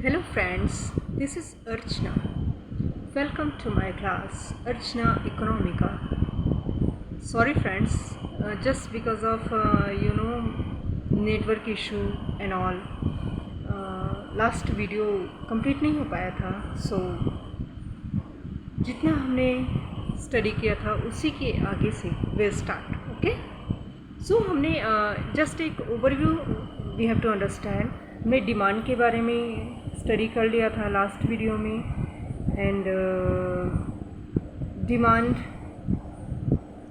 Hello friends, this is Archana. Welcome to my class, Archana Economica. Sorry friends, just because of network issue and all, last video complete नहीं हो पाया था. So जितना हमने study किया था उसी के आगे से we'll start. Okay? So हमने just एक overview we have to understand. मैं डिमांड के बारे में स्टडी कर लिया था लास्ट वीडियो में एंड डिमांड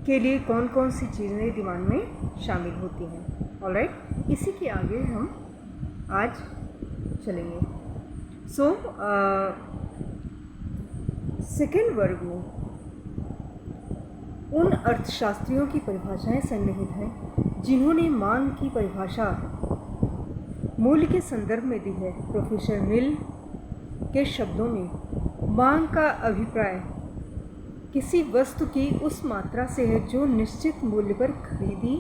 के लिए कौन कौन सी चीज़ें डिमांड में शामिल होती हैं. ऑलराइट, इसी के आगे हम आज चलेंगे. सो सेकेंड वर्ग में उन अर्थशास्त्रियों की परिभाषाएं सन्निहित हैं जिन्होंने मांग की परिभाषा मूल्य के संदर्भ में दी है. प्रोफेसर मिल के शब्दों में मांग का अभिप्राय किसी वस्तु की उस मात्रा से है जो निश्चित मूल्य पर खरीदी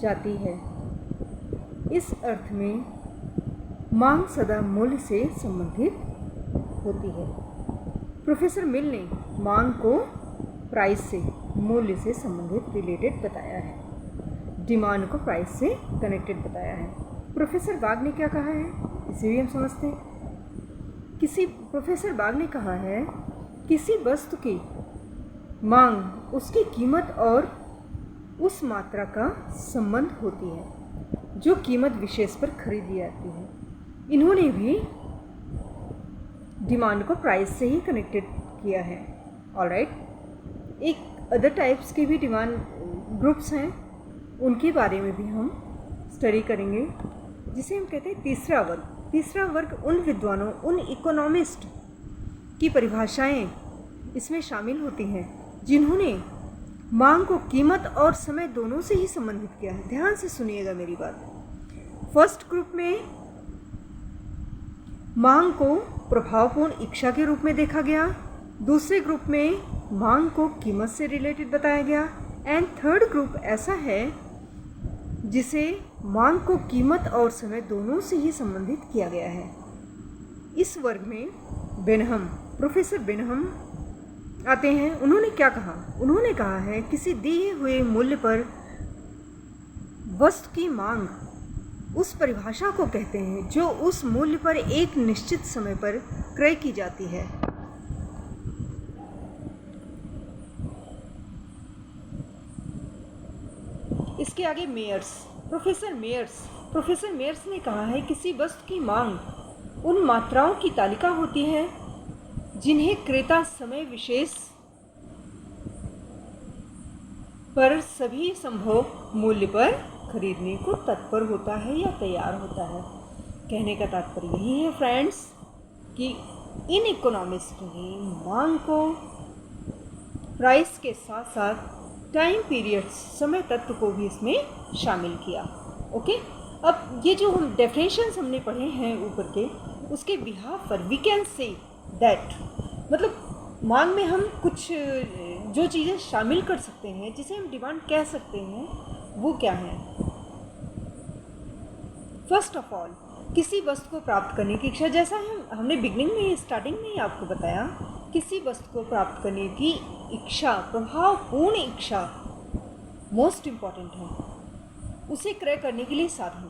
जाती है. इस अर्थ में मांग सदा मूल्य से संबंधित होती है. प्रोफेसर मिल ने मांग को प्राइस से, मूल्य से संबंधित, रिलेटेड बताया है. डिमांड को प्राइस से कनेक्टेड बताया है. प्रोफेसर बाग ने क्या कहा है इसे भी हम समझते हैं. प्रोफेसर बाग ने कहा है किसी वस्तु की मांग उसकी कीमत और उस मात्रा का संबंध होती है जो कीमत विशेष पर खरीदी जाती है. इन्होंने भी डिमांड को प्राइस से ही कनेक्टेड किया है. ऑलराइट, एक अदर टाइप्स के भी डिमांड ग्रुप्स हैं, उनके बारे में भी हम स्टडी करेंगे, जिसे हम कहते हैं तीसरा वर्ग. तीसरा वर्ग उन विद्वानों, उन इकोनॉमिस्ट की परिभाषाएं इसमें शामिल होती हैं जिन्होंने मांग को कीमत और समय दोनों से ही संबंधित किया है. ध्यान से सुनिएगा मेरी बात. फर्स्ट ग्रुप में मांग को प्रभावपूर्ण इच्छा के रूप में देखा गया. दूसरे ग्रुप में मांग को कीमत से रिलेटेड बताया गया. एंड थर्ड ग्रुप ऐसा है जिसे मांग को कीमत और समय दोनों से ही संबंधित किया गया है. इस वर्ग में बेनहम, प्रोफेसर बेनहम आते हैं. उन्होंने क्या कहा? उन्होंने कहा है किसी दिए हुए मूल्य पर वस्तु की मांग उस परिभाषा को कहते हैं जो उस मूल्य पर एक निश्चित समय पर क्रय की जाती है. इसके आगे मेयर्स, प्रोफेसर मेयर्स ने कहा है किसी वस्तु की मांग उन मात्राओं की तालिका होती है जिन्हें क्रेता समय विशेष पर सभी संभव मूल्य पर खरीदने को तत्पर होता है या तैयार होता है. कहने का तात्पर्य यही है फ्रेंड्स कि इन इकोनॉमिस्ट ने मांग को प्राइस के साथ साथ टाइम पीरियड्स, समय तत्व को भी इसमें शामिल किया. ओके, अब ये जो हम डेफिनेशंस हमने पढ़े हैं ऊपर के, उसके बिहाफ पर वी कैन से दैट, मतलब मांग में हम कुछ जो चीज़ें शामिल कर सकते हैं जिसे हम डिमांड कह सकते हैं, वो क्या है? फर्स्ट ऑफ ऑल, किसी वस्तु को प्राप्त करने की इच्छा, जैसा हमने बिगनिंग में, स्टार्टिंग में ही आपको बताया, किसी वस्तु को प्राप्त करने की इच्छा, प्रभावपूर्ण इच्छा मोस्ट इम्पॉर्टेंट है. उसे क्रय करने के लिए साधन.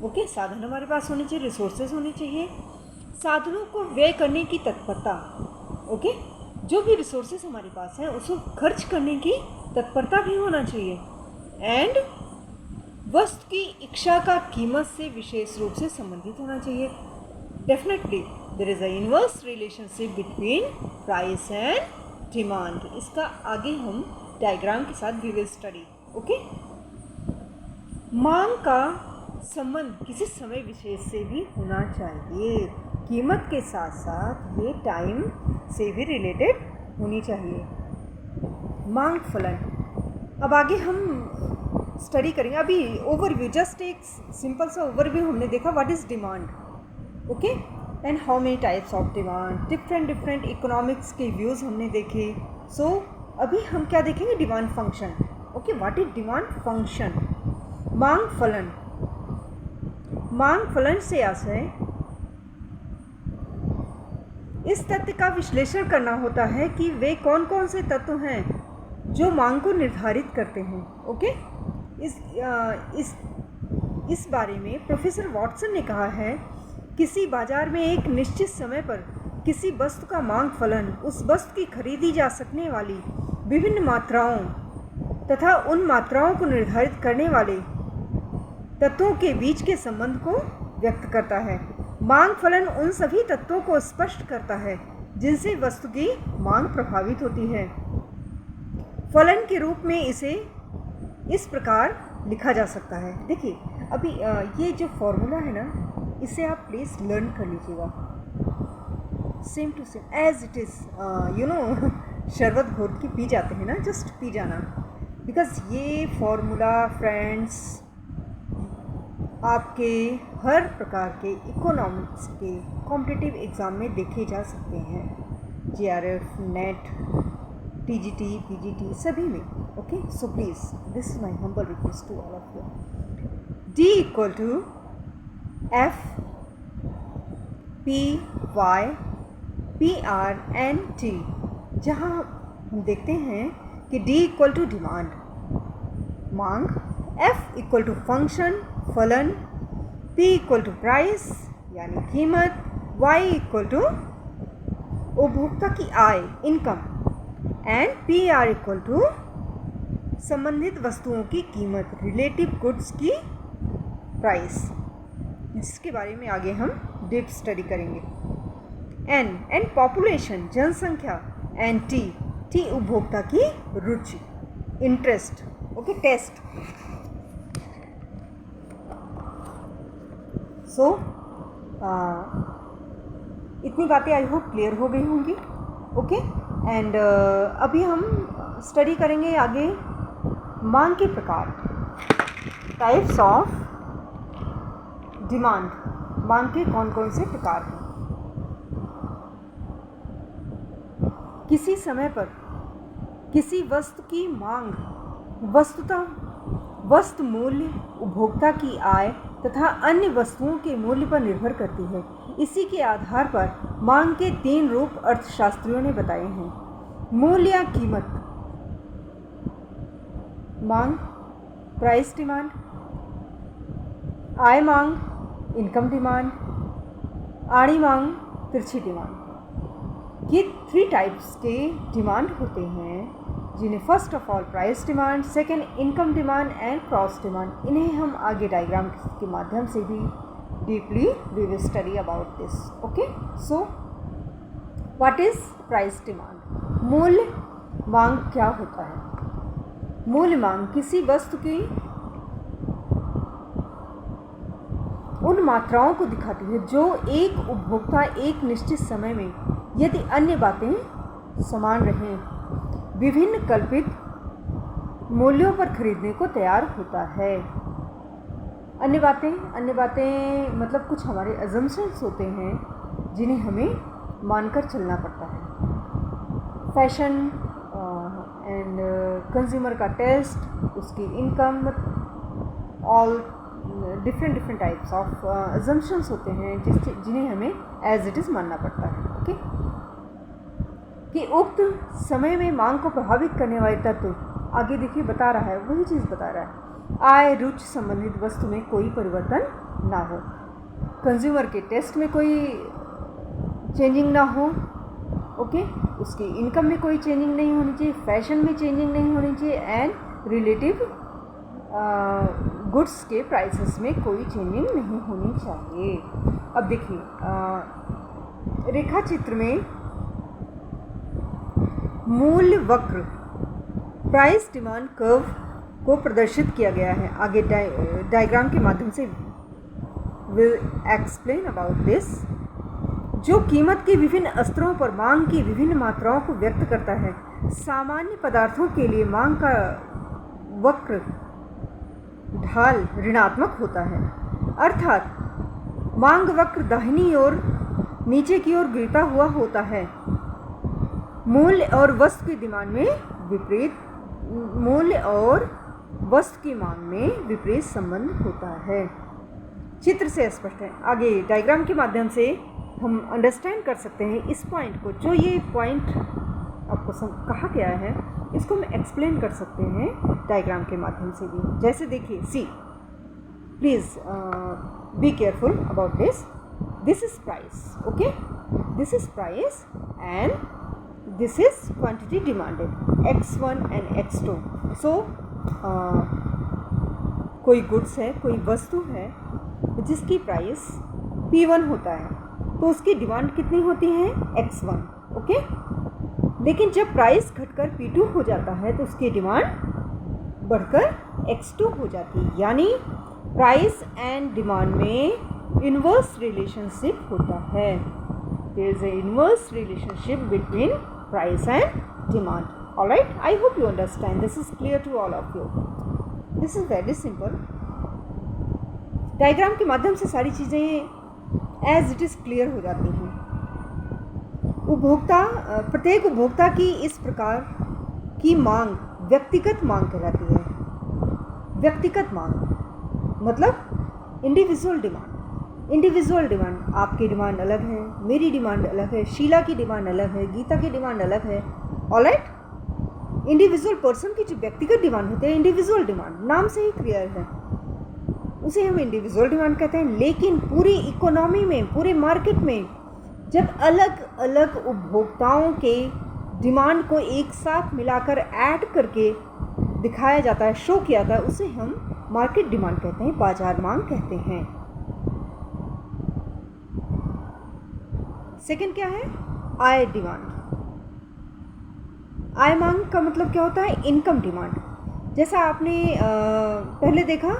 ओके, साधन हमारे पास होने चाहिए, रिसोर्सेज होने चाहिए, साधनों को व्यय करने की तत्परता. ओके, जो भी रिसोर्सेज हमारे पास हैं उसको खर्च करने की तत्परता भी होना चाहिए. एंड वस्तु की इच्छा का कीमत से विशेष रूप से संबंधित होना चाहिए. Definitely there is a inverse relationship between price and demand. इसका आगे हम डायग्राम के साथ वी विल स्टडी. ओके, मांग का संबंध किसी समय विशेष से भी होना चाहिए. कीमत के साथ साथ ये टाइम से भी रिलेटेड होनी चाहिए. मांग फलन, अब आगे हम स्टडी करेंगे. अभी ओवरव्यू, जस्ट एक सिंपल सा ओवरव्यू हमने देखा what is demand. Okay, and how many types of demand, different economics के व्यूज़ हमने देखे. सो अभी हम क्या देखेंगे? Demand function. Okay, what is demand function? मांग फलन, मांग फलन से आशय इस तथ्य का विश्लेषण करना होता है कि वे कौन कौन से तत्व हैं जो मांग को निर्धारित करते हैं। ओके, इस बारे में प्रोफेसर वॉटसन ने कहा है, किसी बाजार में एक निश्चित समय पर किसी वस्तु का मांग फलन उस वस्तु की खरीदी जा सकने वाली विभिन्न मात्राओं तथा उन मात्राओं को निर्धारित करने वाले तत्वों के बीच के संबंध को व्यक्त करता है। मांग फलन उन सभी तत्वों को स्पष्ट करता है जिनसे वस्तु की मांग प्रभावित होती है। फलन के रूप में इसे इस प्रकार लिखा जा सकता है। देखिए, अभी ये जो फॉर्मूला है ना, इसे आप प्लीज़ लर्न कर लीजिएगा, same to same as it is. शरबत घोट के पी जाते हैं ना, जस्ट पी जाना, बिकॉज ये फॉर्मूला फ्रेंड्स आपके हर प्रकार के इकोनॉमिक्स के कॉम्पिटिटिव एग्ज़ाम में देखे जा सकते हैं, JRF, नेट, TGT, PGT सभी में। Okay, so please this is my humble request to all of you. D equal to F P Y P R N T, जहाँ हम देखते हैं कि D इक्वल टू डिमांड मांग, F इक्वल टू फंक्शन फलन, P equal to price यानी कीमत, Y equal to उपभोक्ता की आय income, and PR equal to संबंधित वस्तुओं की कीमत रिलेटिव गुड्स की प्राइस, जिसके बारे में आगे हम डीप स्टडी करेंगे। N पॉपुलेशन जनसंख्या, एंड T उपभोक्ता की रुचि इंटरेस्ट, ओके, टेस्ट। सो इतनी बातें आई होप क्लियर हो गई होंगी। ओके, एंड अभी हम स्टडी करेंगे आगे मांग के प्रकार, टाइप्स ऑफ डिमांड। मांग के कौन कौन से प्रकार हैं। किसी समय पर किसी वस्तु की मांग वस्तुतः वस्तु मूल्य, उपभोक्ता की आय तथा अन्य वस्तुओं के मूल्य पर निर्भर करती है। इसी के आधार पर मांग के 3 रूप अर्थशास्त्रियों ने बताए हैं। मूल्य या कीमत मांग, प्राइस डिमांड, आय मांग, इनकम डिमांड, आड़ी मांग, तिरछी डिमांड। ये 3 टाइप्स के डिमांड होते हैं, जिन्हें first of all price demand, second income demand and cross demand. इन्हें हम आगे डायग्राम के माध्यम से भी deeply we will study about this. Okay, so what is price demand. मूल्य मांग क्या होता है। मूल्य मांग किसी वस्तु की उन मात्राओं को दिखाती है जो एक उपभोक्ता एक निश्चित समय में, यदि अन्य बातें समान रहें, विभिन्न कल्पित मूल्यों पर खरीदने को तैयार होता है। अन्य बातें मतलब कुछ हमारे अजम्पशंस होते हैं जिन्हें हमें मानकर चलना पड़ता है। फैशन एंड कंज्यूमर का टेस्ट, उसकी income, all different types of assumptions होते हैं जिन्हें हमें एज इट इज़ मानना पड़ता है। ओके, कि उक्त समय में मांग को प्रभावित करने वाले तत्व आगे देखिए बता रहा है, वही चीज़ बता रहा है। आय रुचि संबंधित वस्तु में कोई परिवर्तन ना हो, कंज्यूमर के टेस्ट में कोई चेंजिंग ना हो, ओके, उसकी इनकम में कोई चेंजिंग नहीं होनी चाहिए, फैशन में चेंजिंग नहीं होनी चाहिए, एंड रिलेटिव गुड्स के प्राइसेस में कोई चेंजिंग नहीं होनी चाहिए। अब देखिए रेखा चित्र में मूल्य वक्र प्राइस डिमांड कर्व को प्रदर्शित किया गया है। आगे डायग्राम के माध्यम से विल एक्सप्लेन अबाउट दिस, जो कीमत के विभिन्न स्तरों पर मांग की विभिन्न मात्राओं को व्यक्त करता है। सामान्य पदार्थों के लिए मांग का वक्र ढाल ऋणात्मक होता है, अर्थात मांग वक्र दाहिनी ओर नीचे की ओर गिरता हुआ होता है। मूल्य और वस्तु की डिमांड में विपरीत, मूल्य और वस्तु की मांग में विपरीत संबंध होता है। चित्र से स्पष्ट है। आगे डायग्राम के माध्यम से हम अंडरस्टैंड कर सकते हैं इस पॉइंट को, जो ये पॉइंट आपको कहा गया है, इसको हम एक्सप्लेन कर सकते हैं डायग्राम के माध्यम से भी। जैसे देखिए, see please be careful about this. This is price, okay, this is price and this is quantity demanded, x1 and x2। So कोई गुड्स है, कोई वस्तु है जिसकी प्राइस P1 होता है, तो उसकी डिमांड कितनी होती है, x1, ओके। लेकिन जब प्राइस घटकर P2 हो जाता है तो उसकी डिमांड बढ़कर x2 हो जाती है। यानी प्राइस एंड डिमांड में इन्वर्स रिलेशनशिप होता है। There is a inverse relationship between price and demand. Alright, I hope you understand, this is clear to all of you. This is very simple. Diagram के माध्यम से सारी चीज़ें as it is clear हो जाती हैं। प्रत्येक उपभोक्ता की इस प्रकार की मांग व्यक्तिगत मांग कहलाती है। व्यक्तिगत मांग मतलब इंडिविजुअल डिमांड। इंडिविजुअल डिमांड, आपकी डिमांड अलग है, मेरी डिमांड अलग है, शीला की डिमांड अलग है, गीता की डिमांड अलग है। ऑलराइट, इंडिविजुअल पर्सन की जो व्यक्तिगत डिमांड होती है, इंडिविजुअल डिमांड नाम से ही क्लियर है, उसे हम इंडिविजुअल डिमांड कहते हैं। लेकिन पूरी इकोनॉमी में, पूरे मार्केट में जब अलग अलग उपभोक्ताओं के डिमांड को एक साथ मिलाकर ऐड करके दिखाया जाता है, शो किया जाता है, उसे हम मार्केट डिमांड कहते हैं, बाजार मांग कहते हैं। सेकंड क्या है, आय डिमांड। आय मांग का मतलब क्या होता है, इनकम डिमांड। जैसा आपने पहले देखा,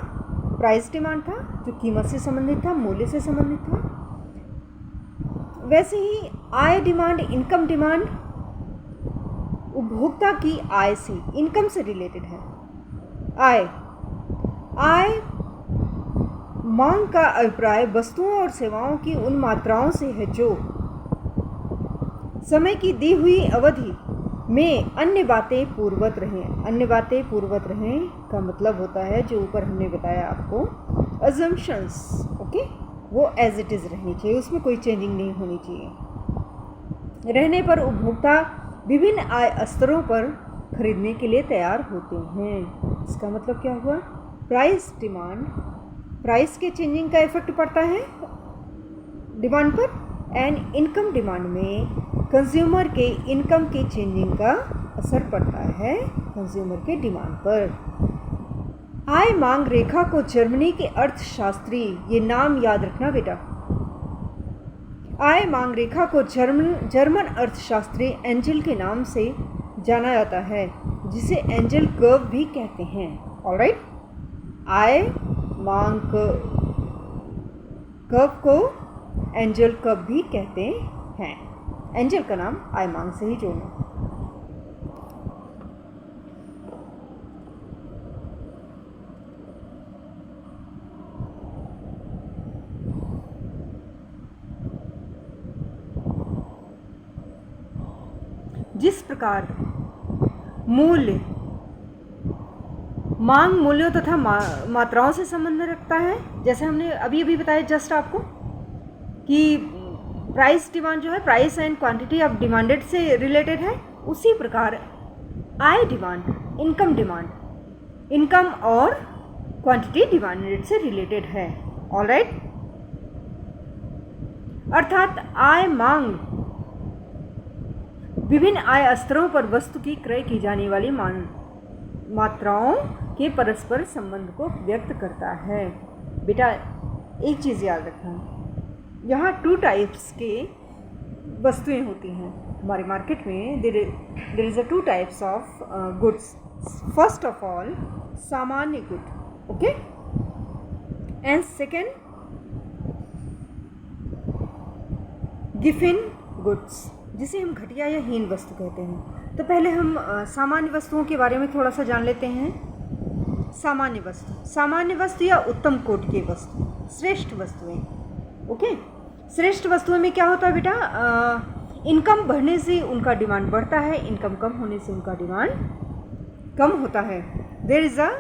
प्राइस डिमांड था जो कीमत से संबंधित था, मूल्य से संबंधित था। वैसे ही आय डिमांड, इनकम डिमांड उपभोक्ता की आय से, इनकम से रिलेटेड है। आय मांग का अभिप्राय वस्तुओं और सेवाओं की उन मात्राओं से है जो समय की दी हुई अवधि में अन्य बातें पूर्ववत रहें। अन्य बातें पूर्ववत रहें का मतलब होता है, जो ऊपर हमने बताया आपको, अजम्पशंस, ओके, वो एज इट इज़ रहनी चाहिए, उसमें कोई चेंजिंग नहीं होनी चाहिए। रहने पर उपभोक्ता विभिन्न आय स्तरों पर खरीदने के लिए तैयार होते हैं। इसका मतलब क्या हुआ, प्राइस डिमांड, प्राइस के चेंजिंग का इफेक्ट पड़ता है डिमांड पर, एंड इनकम डिमांड में कंज्यूमर के इनकम के चेंजिंग का असर पड़ता है कंज्यूमर के डिमांड पर। आय मांग रेखा को जर्मनी के अर्थशास्त्री, ये नाम याद रखना बेटा, आय मांग रेखा को जर्मन अर्थशास्त्री एंजल के नाम से जाना जाता है, जिसे एंजल कर्व भी कहते हैं। ऑलराइट, आय मांग कर्व को एंजल कर्व भी कहते हैं। एंजल का नाम आय मांग से ही जोड़ना। जिस प्रकार मूल्य मांग मूल्यों तथा मात्राओं से संबंध रखता है, जैसे हमने अभी अभी बताया जस्ट आपको कि प्राइस डिमांड जो है price and quantity of demanded से रिलेटेड है, उसी प्रकार आय डिमांड, इनकम डिमांड, इनकम और क्वांटिटी डिमांडेड से रिलेटेड है। ऑलराइट, अर्थात आय मांग विभिन्न आय स्तरों पर वस्तु की क्रय की जाने वाली मात्राओं के परस्पर संबंध को व्यक्त करता है। बेटा एक चीज़ याद रखना, यहाँ 2 टाइप्स के वस्तुएं होती हैं हमारे मार्केट में। There is 2 types of goods. First of all सामान्य good, okay, and second Giffen goods, जिसे हम घटिया या हीन वस्तु कहते हैं। तो पहले हम सामान्य वस्तुओं के बारे में थोड़ा सा जान लेते हैं। सामान्य वस्तु या उत्तम कोटि की वस्तु, श्रेष्ठ वस्तुएं, ओके। श्रेष्ठ वस्तुओं में क्या होता है बेटा, इनकम बढ़ने से उनका डिमांड बढ़ता है, इनकम कम होने से उनका डिमांड कम होता है। There is a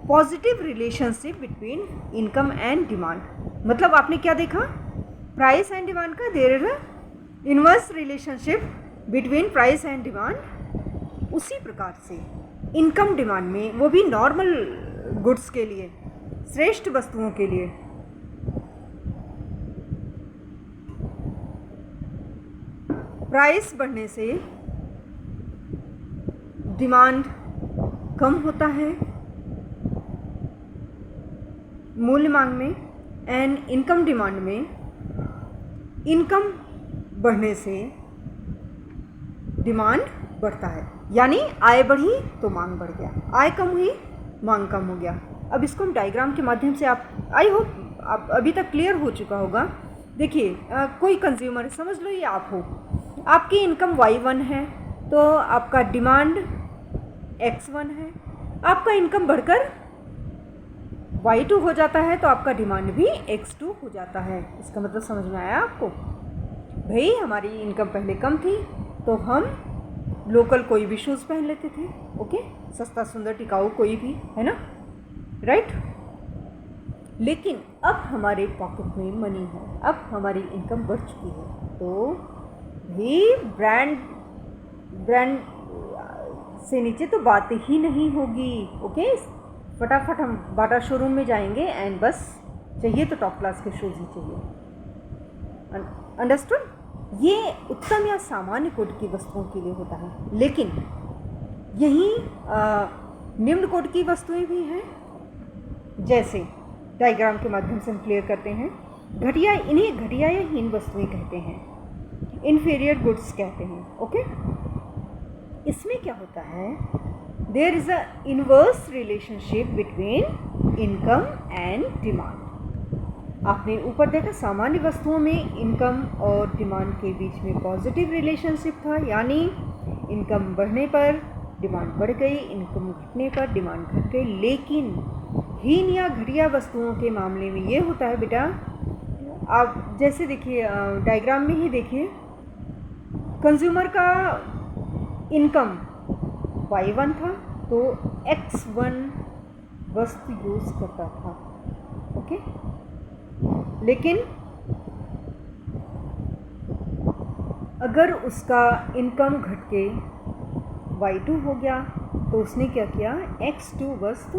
positive relationship between income and demand. मतलब आपने क्या देखा प्राइस एंड डिमांड का there is a inverse relationship between price and demand. उसी प्रकार से इनकम डिमांड में, वो भी नॉर्मल गुड्स के लिए, श्रेष्ठ वस्तुओं के लिए, प्राइस बढ़ने से डिमांड कम होता है मूल्य मांग में, एंड इनकम डिमांड में इनकम बढ़ने से डिमांड बढ़ता है। यानी आय बढ़ी तो मांग बढ़ गया, आय कम हुई मांग कम हो गया। अब इसको हम डायग्राम के माध्यम से, आप आई होप आप अभी तक क्लियर हो चुका होगा। देखिए कोई कंज्यूमर, समझ लो ये आप हो, आपकी इनकम Y1 है तो आपका डिमांड X1 है, आपका इनकम बढ़कर Y2 हो जाता है तो आपका डिमांड भी X2 हो जाता है। इसका मतलब समझ में आया आपको? भाई हमारी इनकम पहले कम थी तो हम लोकल कोई भी शूज़ पहन लेते थे, ओके, सस्ता सुंदर टिकाऊ कोई भी, है ना, राइट। लेकिन अब हमारे पॉकेट में मनी है, अब हमारी इनकम बढ़ चुकी है तो भी ब्रांड से नीचे तो बात ही नहीं होगी, ओके। फटाफट हम बाटा शोरूम में जाएंगे एंड बस चाहिए तो टॉप क्लास के शूज़ ही चाहिए। अंडरस्टूड? ये उत्तम या सामान्य कोटि की वस्तुओं के लिए होता है, लेकिन यही निम्न कोटि की वस्तुएं भी हैं, जैसे डायग्राम के माध्यम से हम क्लियर करते हैं। घटिया, इन्हें घटिया या हीन वस्तुएं कहते हैं, इन्फीरियर गुड्स कहते हैं, ओके। इसमें क्या होता है, there is a inverse relationship between income and demand. आपने ऊपर देखा सामान्य वस्तुओं में इनकम और डिमांड के बीच में पॉजिटिव रिलेशनशिप था, यानी इनकम बढ़ने पर डिमांड बढ़ गई, इनकम घटने पर डिमांड घट गई। लेकिन हीन या घटिया वस्तुओं के मामले में ये होता है बेटा, आप जैसे देखिए डायग्राम में ही देखिए, कंज्यूमर का इनकम Y1 था तो X1 वस्तु यूज़ करता था, ओके। लेकिन अगर उसका इनकम घट के Y2 हो गया तो उसने क्या किया, X2 वस्तु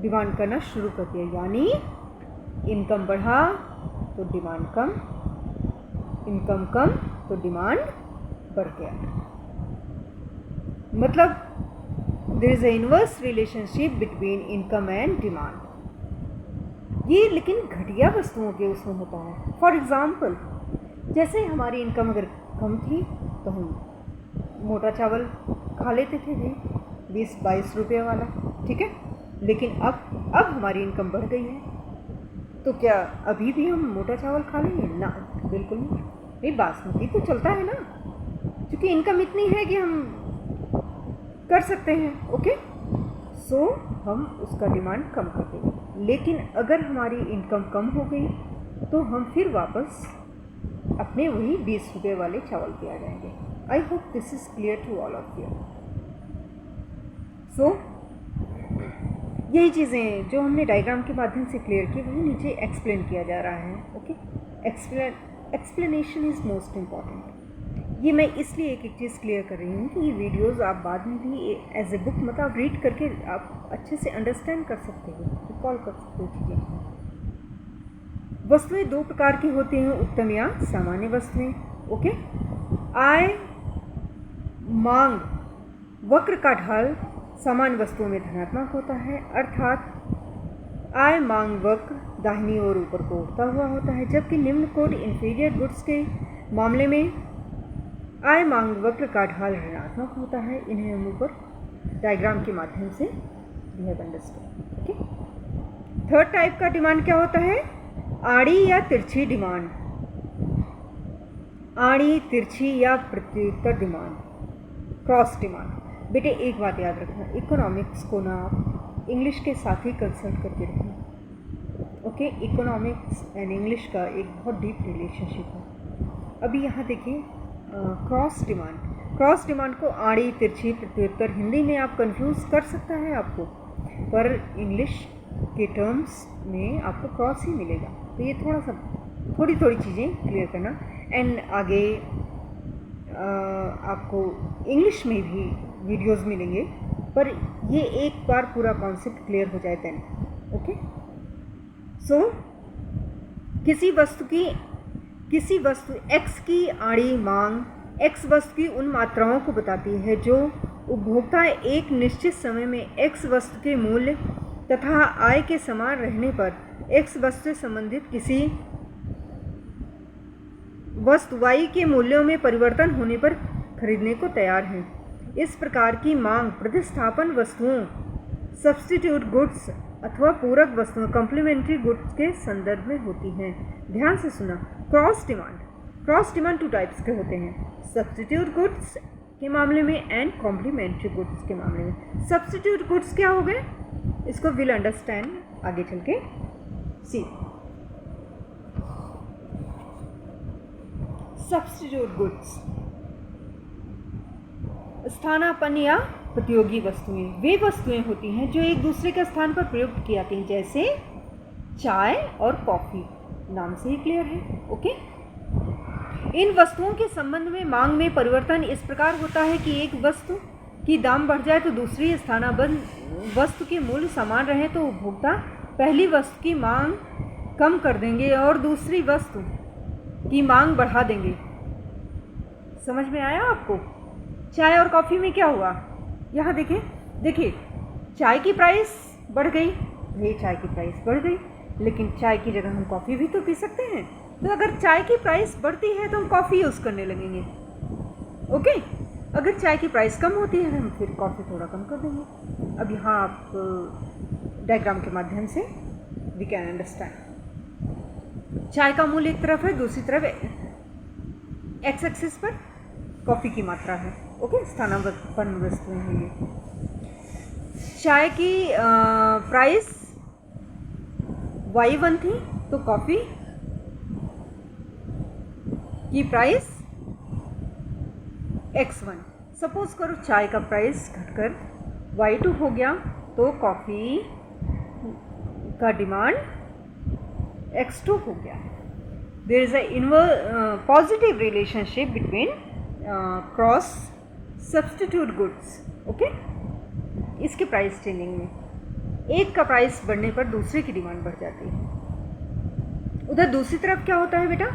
डिमांड करना शुरू कर दिया। यानी इनकम बढ़ा तो डिमांड कम, इनकम कम तो डिमांड बढ़ गया। मतलब there is a inverse relationship between income and demand. ये लेकिन घटिया वस्तुओं के उसमें होता है। फॉर एग्ज़ाम्पल, जैसे हमारी इनकम अगर कम थी तो हम मोटा चावल खा लेते थे भाई 20-22 रुपये वाला, ठीक है। लेकिन अब हमारी इनकम बढ़ गई है तो क्या अभी भी हम मोटा चावल खा लेंगे? ना, बिल्कुल नहीं। भाई बासमती तो चलता है ना, क्योंकि इनकम इतनी है कि हम कर सकते हैं, ओके। सो हम उसका डिमांड कम कर देंगे। लेकिन अगर हमारी इनकम कम हो गई तो हम फिर वापस अपने वही 20 रुपये वाले चावल पे आ जाएंगे। I hope this is clear to all of you. So यही चीज़ें जो हमने डायग्राम के माध्यम से क्लियर की वही नीचे एक्सप्लेन किया जा रहा है, okay. Explanation is most important. ये मैं इसलिए एक चीज़ क्लियर कर रही हूँ कि ये वीडियोज़ आप बाद में भी एज ए बुक मतलब रीड करके आप अच्छे से अंडरस्टैंड कर सकते हो, रिकॉल कर सकते हो चीज़ें। वस्तुएं दो प्रकार की होती हैं, उत्तम या सामान्य वस्तुएं, ओके। आय मांग वक्र का ढाल सामान्य वस्तुओं में धनात्मक होता है, अर्थात आय मांग वक्र दाहिनी ओर ऊपर को उठता हुआ होता है, जबकि निम्न कोटि इन्फीरियर गुड्स के मामले में आय मांग वक्र का ढाल ऋणात्मक होता है। इन्हें हम ऊपर डायग्राम के माध्यम से we have understood, okay. Third type का डिमांड क्या होता है, आड़ी या तिरछी डिमांड। आड़ी, तिरछी या प्रत्युत्तर डिमांड, क्रॉस डिमांड। बेटे एक बात याद रखना, इकोनॉमिक्स को ना आप इंग्लिश के साथ ही कंसल्ट करके रखना, ओके। इकोनॉमिक्स एंड इंग्लिश का एक बहुत डीप रिलेशनशिप है। अभी यहाँ देखिए क्रॉस डिमांड। क्रॉस डिमांड को आड़ी, तिरछी, प्रत्युत्तर हिंदी में आप कंफ्यूज कर सकता है आपको, पर इंग्लिश के टर्म्स में आपको क्रॉस ही मिलेगा। तो ये थोड़ा सा थोड़ी थोड़ी चीज़ें क्लियर करना। एंड आगे आपको इंग्लिश में भी वीडियोस मिलेंगे, पर ये एक बार पूरा कॉन्सेप्ट क्लियर हो जाए देन। ओके, सो किसी वस्तु x की आड़ी मांग x वस्तु की उन मात्राओं को बताती है जो उपभोक्ता एक निश्चित समय में x वस्तु के मूल्य तथा आय के समान रहने पर x वस्तु से संबंधित किसी वस्तु y के मूल्यों में परिवर्तन होने पर खरीदने को तैयार है। इस प्रकार की मांग प्रतिस्थापन वस्तुओं सब्स्टिट्यूट गुड्स अथवा पूरक वस्तुओं कॉम्प्लीमेंट्री गुड्स के संदर्भ में होती हैं। ध्यान से सुना। क्रॉस डिमांड 2 टाइप्स के होते हैं, सब्स्टिट्यूट गुड्स के मामले में एंड कॉम्प्लीमेंट्री गुड्स के मामले में। सब्स्टिट्यूट गुड्स क्या हो गए, इसको विल अंडरस्टैंड आगे चल के। सी सब्स्टिट्यूट गुड्स स्थानापन्न या प्रतियोगी वस्तुएं वे वस्तुएं होती हैं जो एक दूसरे के स्थान पर प्रयुक्त की जाती हैं, जैसे चाय और कॉफ़ी, नाम से ही क्लियर है। ओके, इन वस्तुओं के संबंध में मांग में परिवर्तन इस प्रकार होता है कि एक वस्तु की दाम बढ़ जाए तो दूसरी स्थानापन्न वस्तु के मूल्य समान रहे तो उपभोक्ता पहली वस्तु की मांग कम कर देंगे और दूसरी वस्तु की मांग बढ़ा देंगे। समझ में आया आपको? चाय और कॉफ़ी में क्या हुआ, यहाँ देखिए चाय की प्राइस बढ़ गई, ये चाय की प्राइस बढ़ गई, लेकिन चाय की जगह हम कॉफ़ी भी तो पी सकते हैं। तो अगर चाय की प्राइस बढ़ती है तो हम कॉफ़ी यूज़ करने लगेंगे। ओके, अगर चाय की प्राइस कम होती है हम फिर कॉफ़ी थोड़ा कम कर देंगे। अब यहाँ आप डायग्राम के माध्यम से वी कैन अंडरस्टैंड। चाय का मूल्य एक तरफ है, दूसरी तरफ एक्स एक्सिस पर कॉफ़ी की मात्रा है। ओके, स्थानापन्न वस्तुएं हैं ये। चाय की प्राइस Y1 थी तो कॉफ़ी की प्राइस X1। सपोज करो चाय का प्राइस घटकर Y2 हो गया तो कॉफ़ी का डिमांड X2 हो गया। There is a positive relationship between cross substitute goods. Okay, इसके प्राइस चेंजिंग में एक का प्राइस बढ़ने पर दूसरे की डिमांड बढ़ जाती है। उधर दूसरी तरफ क्या होता है बेटा,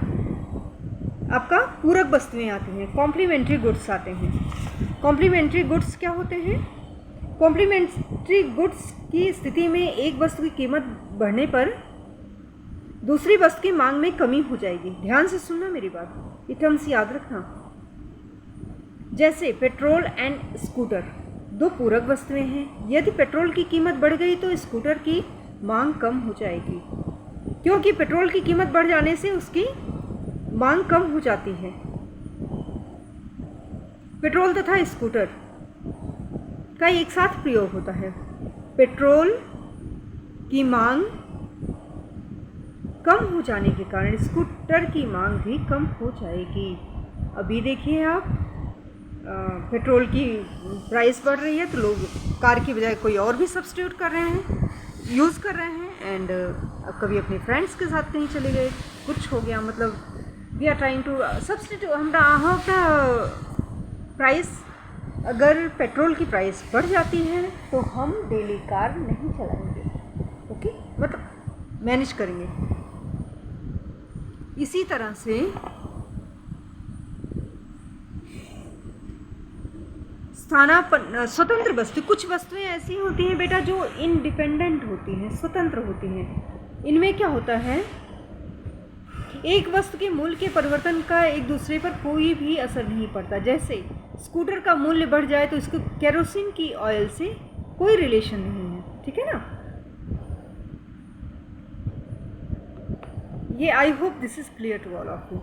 आपका पूरक वस्तुएं आती हैं, कॉम्प्लीमेंट्री गुड्स आते हैं। कॉम्प्लीमेंट्री गुड्स क्या होते हैं? कॉम्प्लीमेंट्री गुड्स की स्थिति में एक वस्तु की कीमत बढ़ने पर दूसरी वस्तु की मांग में कमी हो जाएगी। ध्यान से सुनना मेरी बात, ये टर्म्स याद रखना। जैसे पेट्रोल एंड स्कूटर, दो पूरक वस्तुएं हैं। यदि पेट्रोल की कीमत बढ़ गई तो स्कूटर की मांग कम हो जाएगी, क्योंकि पेट्रोल की कीमत बढ़ जाने से उसकी मांग कम हो जाती है। पेट्रोल तथा स्कूटर का एक साथ प्रयोग होता है। पेट्रोल की मांग कम हो जाने के कारण स्कूटर की मांग भी कम हो जाएगी। अभी देखिए आप, पेट्रोल की प्राइस बढ़ रही है तो लोग कार की बजाय कोई और भी सब्स्टिट्यूट कर रहे हैं, यूज़ कर रहे हैं। एंड कभी अपने फ्रेंड्स के साथ कहीं चले गए, कुछ हो गया, मतलब we are trying to substitute. हम प्राइस, अगर पेट्रोल की प्राइस बढ़ जाती है तो हम डेली कार नहीं चलाएंगे। ओके, मतलब मैनेज करेंगे। इसी तरह से स्वतंत्र वस्तु, कुछ वस्तुएं ऐसी होती हैं बेटा जो इंडिपेंडेंट होती हैं, स्वतंत्र होती हैं। इनमें क्या होता है, एक वस्तु के मूल्य के परिवर्तन का एक दूसरे पर कोई भी असर नहीं पड़ता। जैसे स्कूटर का मूल्य बढ़ जाए तो इसको केरोसिन की ऑयल से कोई रिलेशन नहीं है, ठीक है ना। ये I hope this is clear to all of you.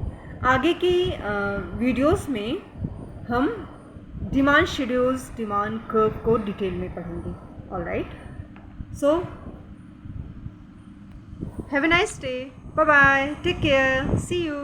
आगे की वीडियोस में हम डिमांड शेड्यूल्स, डिमांड कर्व को डिटेल में पढ़ेंगे। All right, so have a nice day, bye bye, take care, see you.